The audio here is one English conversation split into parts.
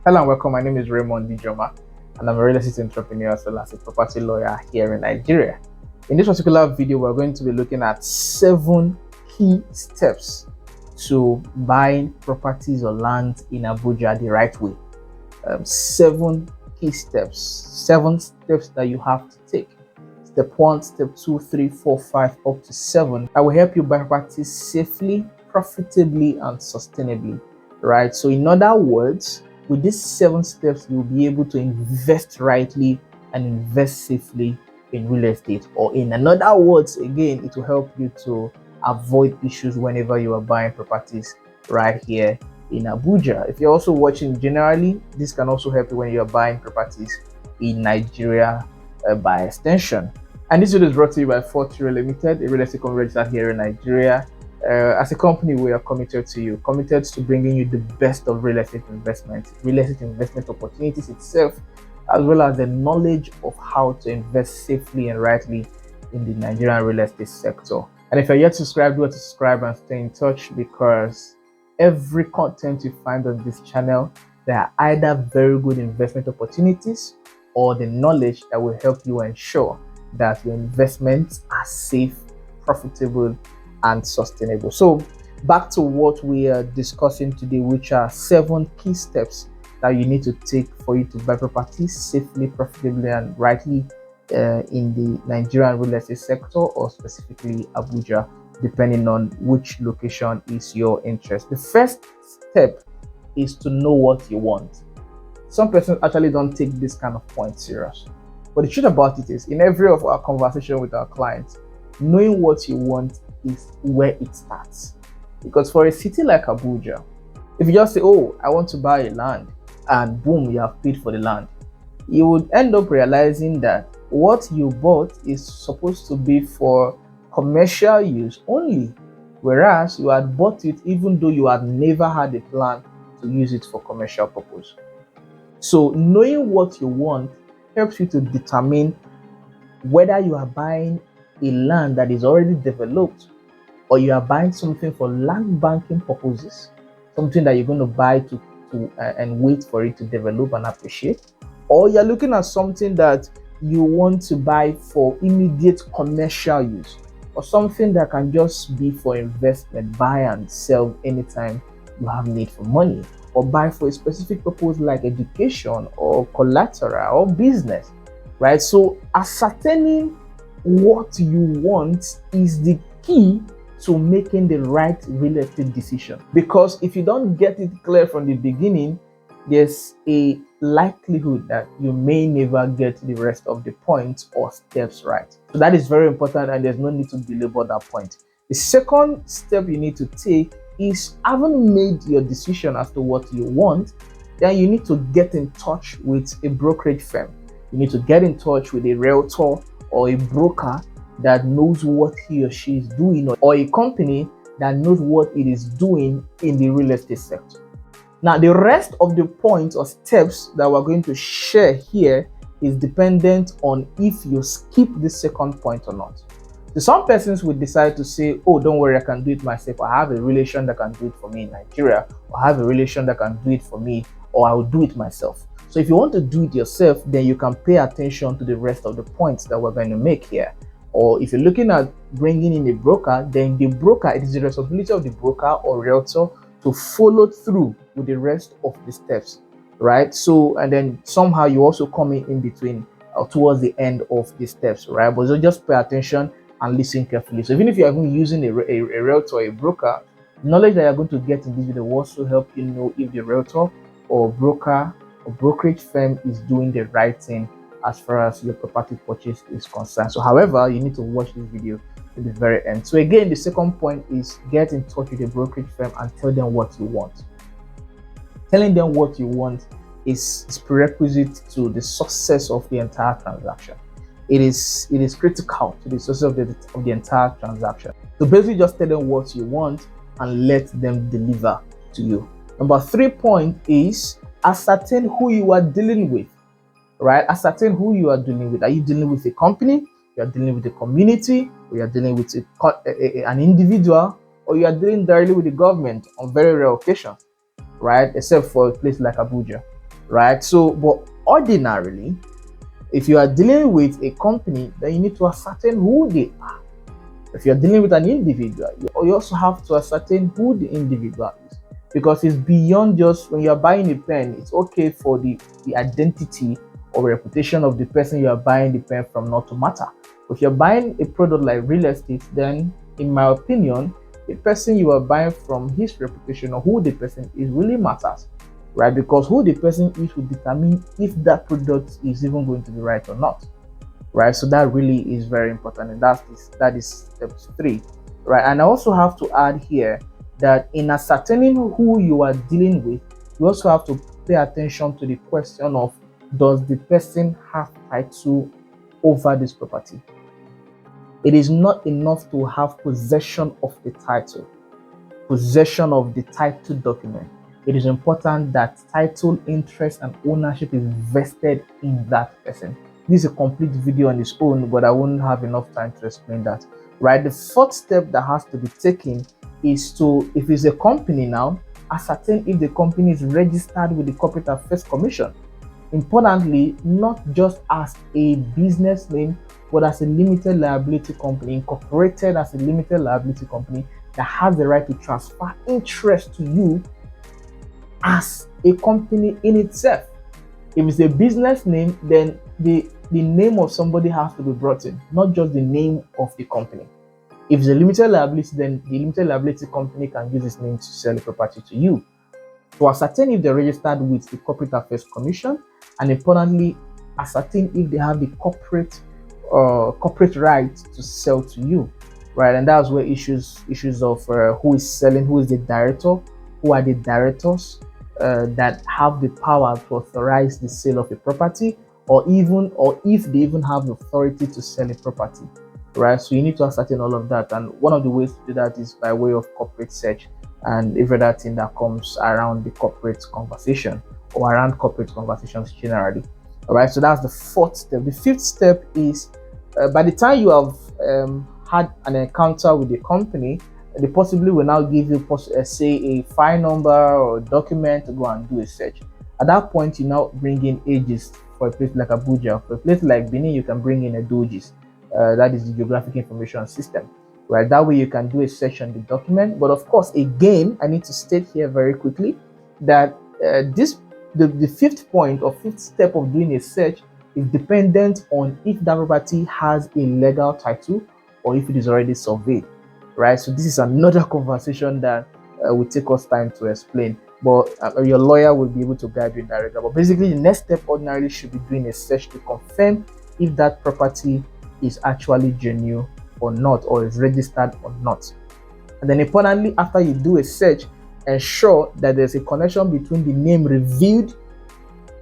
Hello and welcome. My name is Raymond Dijoma, and I'm a real estate entrepreneur as well as a property lawyer here in Nigeria. In this particular video, we're going to be looking at 7 key steps to buying properties or land in Abuja the right way. 7 key steps, 7 steps that you have to take. Step 1, step 2, 3, 4, 5, up to 7. I will help you buy properties safely, profitably, and sustainably. Right? So, in other words, with these 7 steps, you'll be able to invest rightly and invest safely in real estate. Or in other words, again, it will help you to avoid issues whenever you are buying properties right here in Abuja. If you're also watching generally, this can also help you when you're buying properties in Nigeria by extension. And this video is brought to you by Fortreal Rei Ltd, a real estate company registered here in Nigeria. As a company, we are committed to bringing you the best of real estate investment opportunities itself, as well as the knowledge of how to invest safely and rightly in the Nigerian real estate sector. And if you're yet to subscribe, do subscribe and stay in touch, because every content you find on this channel, there are either very good investment opportunities or the knowledge that will help you ensure that your investments are safe, profitable, and sustainable. So back to what we are discussing today, which are 7 key steps that you need to take for you to buy properties safely, profitably, and rightly in the Nigerian real estate sector, or specifically Abuja, depending on which location is your interest. The first step is to know what you want. Some persons actually don't take this kind of point serious, but the truth about it is, in every of our conversation with our clients, knowing what you want is where it starts. Because for a city like Abuja, if you just say, oh, I want to buy a land, and boom, you have paid for the land, you would end up realizing that what you bought is supposed to be for commercial use only, whereas you had bought it even though you had never had a plan to use it for commercial purpose. So knowing what you want helps you to determine whether you are buying a land that is already developed, or you are buying something for land banking purposes, something that you're going to buy to and wait for it to develop and appreciate, or you're looking at something that you want to buy for immediate commercial use, or something that can just be for investment, buy and sell anytime you have need for money, or buy for a specific purpose like education or collateral or business, right? So ascertaining what you want is the key to making the right real estate decision. Because if you don't get it clear from the beginning, there's a likelihood that you may never get the rest of the points or steps right. So that is very important, and there's no need to belabor that point. The second step you need to take is, having made your decision as to what you want, then you need to get in touch with a brokerage firm. You need to get in touch with a realtor or a broker that knows what he or she is doing, or a company that knows what it is doing in the real estate sector. Now, the rest of the points or steps that we're going to share here is dependent on if you skip the second point or not. So some persons will decide to say, oh, don't worry, I can do it myself. I have a relation that can do it for me in Nigeria, or I have a relation that can do it for me, or I will do it myself. So if you want to do it yourself, then you can pay attention to the rest of the points that we're going to make here. Or if you're looking at bringing in a broker, then the broker, it is the responsibility of the broker or realtor to follow through with the rest of the steps, right? So, and then somehow you also come in between towards the end of the steps, right? But so just pay attention and listen carefully. So even if you're even using a realtor or a broker, knowledge that you're going to get in this video will also help you know if the realtor or broker or brokerage firm is doing the right thing as far as your property purchase is concerned. So however, you need to watch this video to the very end. So again, the second point is get in touch with a brokerage firm and tell them what you want. Telling them what you want is prerequisite to the success of the entire transaction. It is critical to the success of the entire transaction. So basically, just tell them what you want and let them deliver to you. Number 3 point is ascertain who you are dealing with. Right? Ascertain who you are dealing with. Are you dealing with a company? You are dealing with a community? Or you are dealing with an individual? Or you are dealing directly with the government on very rare occasions, right? Except for a place like Abuja. right? So, but ordinarily, if you are dealing with a company, then you need to ascertain who they are. If you're dealing with an individual, you also have to ascertain who the individual is, because it's beyond just when you're buying a pen. It's okay for the identity or reputation of the person you are buying the pen from not to matter. If you're buying a product like real estate, then in my opinion, the person you are buying from, his reputation or who the person is really matters, right? Because who the person is will determine if that product is even going to be right or not, right? So that really is very important, and that is step 3, right? And I also have to add here that in ascertaining who you are dealing with, you also have to pay attention to the question of, does the person have title over this property? It is not enough to have possession of the title, possession of the title document. It is important that title, interest, and ownership is vested in that person. This is a complete video on its own, but I won't have enough time to explain that. Right? The 4th step that has to be taken is to, if it's a company now, ascertain if the company is registered with the Corporate Affairs Commission. Importantly, not just as a business name, but as a limited liability company, incorporated as a limited liability company that has the right to transfer interest to you as a company in itself. If it's a business name, then the name of somebody has to be brought in, not just the name of the company. If it's a limited liability, then the limited liability company can use its name to sell the property to you. To ascertain if they're registered with the Corporate Affairs Commission, and importantly, ascertain if they have the corporate right to sell to you, right? And that's where issues of who is selling, who is the director, who are the directors that have the power to authorize the sale of a property, or if they even have the authority to sell a property, right? So you need to ascertain all of that, and one of the ways to do that is by way of corporate search and every other thing that comes around the corporate conversation or around corporate conversations generally. All right, so that's the 4th step. The 5th step is by the time you have had an encounter with the company, they possibly will now give you say a file number or document to go and do a search. At that point, you now bring in ages. For a place like Abuja, for a place like Benin, you can bring in a DOGIS, that is the Geographic Information System, right? That way you can do a search on the document. But of course, again, I need to state here very quickly that the 5th point or 5th step of doing a search is dependent on if that property has a legal title or if it is already surveyed, right? So this is another conversation that will take us time to explain, but your lawyer will be able to guide you in that regard. But basically, the next step ordinarily should be doing a search to confirm if that property is actually genuine or not, or is registered or not. And then importantly, after you do a search, ensure that there's a connection between the name revealed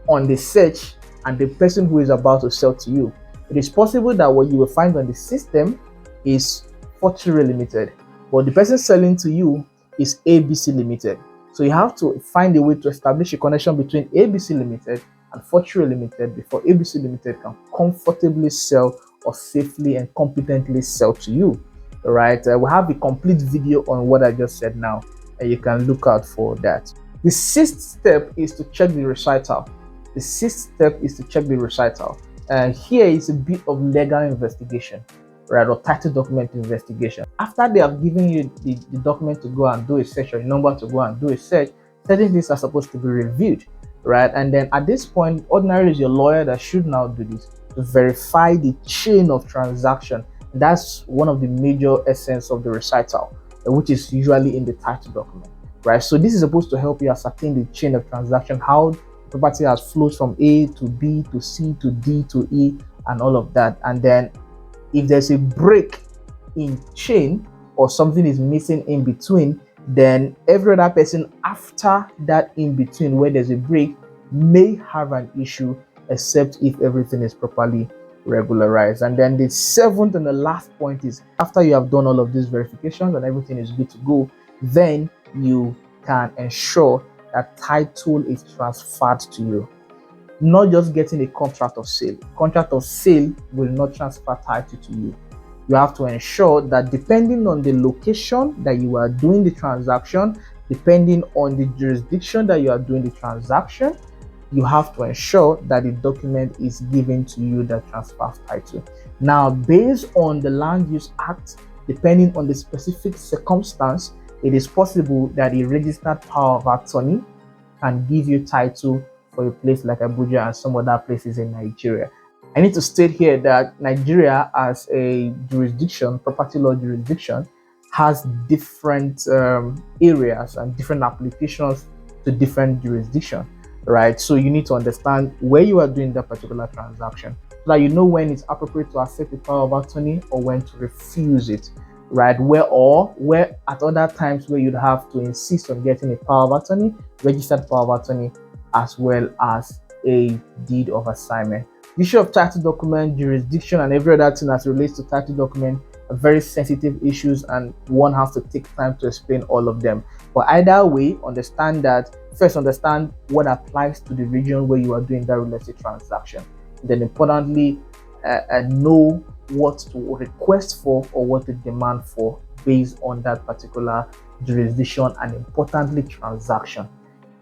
on the search and the person who is about to sell to you. It is possible that what you will find on the system is Fortreal Rei Ltd, but the person selling to you is ABC Limited. So you have to find a way to establish a connection between ABC Limited and Fortreal Rei Ltd before ABC Limited can comfortably sell or safely and competently sell to you. All right, we have a complete video on what I just said now, and you can look out for that. The 6th step is to check the recital. The 6th step is to check the recital. Here is a bit of legal investigation, right, or title document investigation. After they have given you the document to go and do a search, or the number to go and do a search, certain things are supposed to be reviewed, right? And then at this point, ordinarily, it's your lawyer that should now do this to verify the chain of transaction. That's one of the major essence of the recital, which is usually in the title document, right? So this is supposed to help you ascertain the chain of transaction, how property has flowed from A to B to C to D to E and all of that. And then if there's a break in chain or something is missing in between, then every other person after that in between where there's a break may have an issue, except if everything is properly regularized. And then the 7th and the last point is, after you have done all of these verifications and everything is good to go, then you can ensure that title is transferred to you. Not just getting a contract of sale. Contract of sale will not transfer title to you. You have to ensure that depending on the location that you are doing the transaction, depending on the jurisdiction that you are doing the transaction, you have to ensure that the document is given to you that transfers title. Now, based on the Land Use Act, depending on the specific circumstance, it is possible that a registered power of attorney can give you title for a place like Abuja and some other places in Nigeria. I need to state here that Nigeria as a jurisdiction, property law jurisdiction, has different areas and different applications to different jurisdictions, right? So you need to understand where you are doing that particular transaction so that you know when it's appropriate to accept the power of attorney or when to refuse it, right? Where at other times where you'd have to insist on getting a power of attorney, registered power of attorney, as well as a deed of assignment. The issue of title document, jurisdiction, and every other thing as it relates to title document are very sensitive issues, and one has to take time to explain all of them. But either way, understand what applies to the region where you are doing that real estate transaction. Then importantly, know what to request for or what to demand for based on that particular jurisdiction, and importantly, transaction.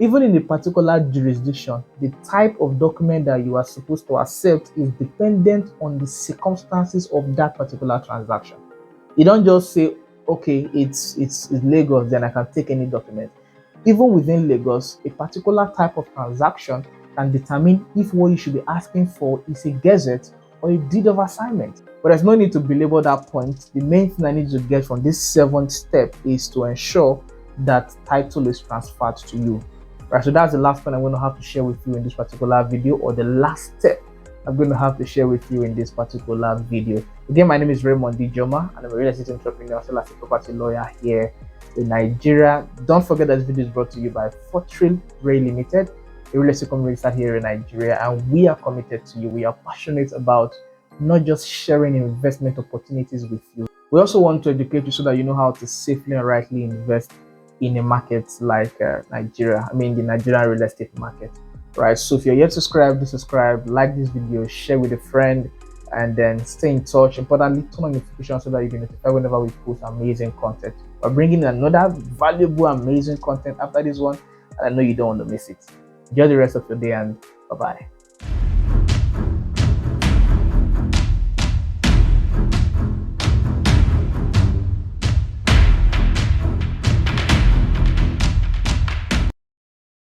Even in a particular jurisdiction, the type of document that you are supposed to accept is dependent on the circumstances of that particular transaction. You don't just say, okay, it's Lagos, then I can take any document. Even within Lagos, a particular type of transaction can determine if what you should be asking for is a gazette or a deed of assignment. But there's no need to belabor that point. The main thing I need to get from this 7th step is to ensure that title is transferred to you. Right, so that's the last point I'm going to have to share with you in this particular video, or the last step I'm going to have to share with you in this particular video. Again, my name is Rei Ltd, and I'm a real estate entrepreneur as well as a property lawyer here in Nigeria. Don't forget that this video is brought to you by Fortreal Rei Ltd, a real estate company started here in Nigeria, and we are committed to you. We are passionate about not just sharing investment opportunities with you. We also want to educate you so that you know how to safely and rightly invest in a market like Nigeria. I mean, the Nigerian real estate market, right? So if you're yet to subscribe, do subscribe, like this video, share with a friend, and then stay in touch. Importantly, turn on notifications so that you get notified whenever we post amazing content. We're bringing another valuable, amazing content after this one, and I know you don't want to miss it. Enjoy the rest of your day, and bye-bye.